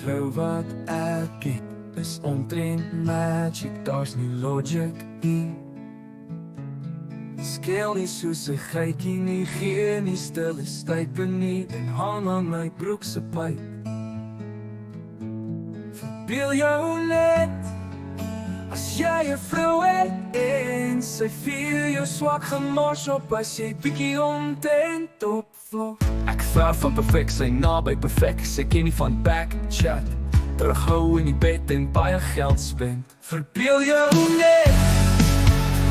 vrou wat ek het is omtrent magic, daar's nie logic nie. Skeel nie soos 'n geitjie nie, gee nie stille stype nie, en hang aan my broek se pyp. Verbeel jou net, as jy 'n vrou het en sy vier jou swak gemors op as jy bietjie ontent opvlog. Ek vra van perfek, sy naby perfek, sy ken nie van backchat, terughou in die bed en baie geld spend. Verbeel jou net,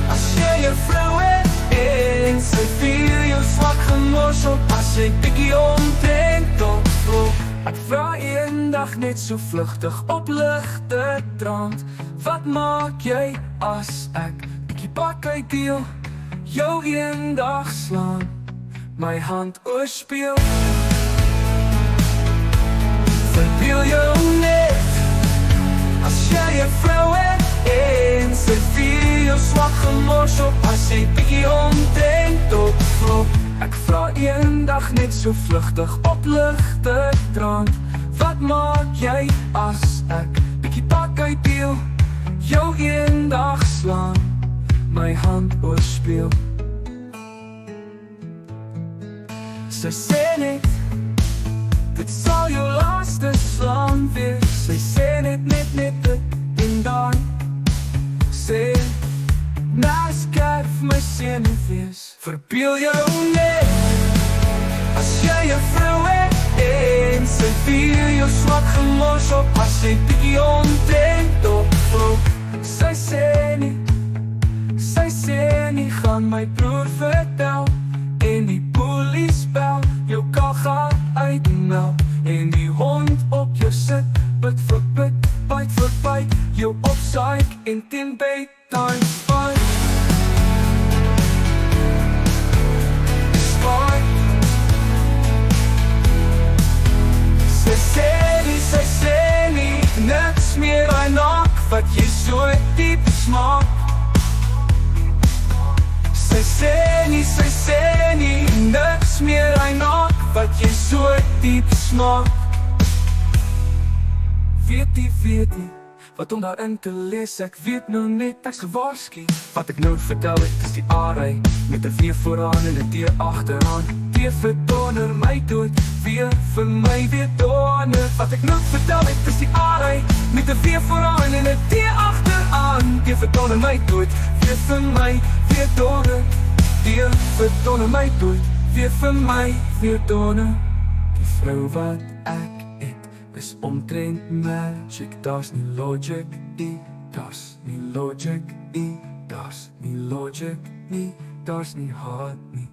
as jy 'n vrou het en sy vier jou swak gemors op as jy bietjie ontent opvlog. Ek vra eendag net so vlugtig op ligte trant, wat maak jy as ek bietjie pak uitdeel, jou eendag slaan, my hand oorspeel? Verbeel jou net, as jy 'n vrou het en sy vier jou swak gemors op as jy bietjie ontent opvlog. Ek vra eendag net so vlugtig op ligte trant, wat maak jy as ek bietjie pak uitdeel, jou eendag slaan, my hand oorspeel? Sy sê net, dit sal jou laaste slaan wees. Sy sê net dit en dan sê, naskyf my senuwees wees. Verbeel jou net, as jy 'n vrou het en sy vier jou swak gemors op as jy bietjie ontent opvlog. Sy sê nie, gaan my broer vertel, en die polies bel, jou kagga uitmeld, en die hond op jou sit, bit vir bit, byt vir byt, jou opsaik en teen bedtime fight. Sy sê nie, niks meer hy nak, wat jy so diep smaak. Sy sê nie, niks meer hy nak, wat jy so diep smaak. Weet nie, wat om daarin te lees, ek weet nou net, ek's gewaarsku. Wat ek nou vertel het, is die A-ry, met 'n V vooraan en 'n T agteraan. T vir donder, my dood, V vir my weer donder. Wat ek nou vertel het, is die A-ry, met 'n V vooraan en 'n T agteraan. T vir donder, my dood, V vir my weer donder. T vir donder, my dood, V vir my weer donder. Die vrou wat ek is omtrent magic, daar's nie logic nie, daar's nie logic nie, daar's nie logic nie, daar's nie hard nie.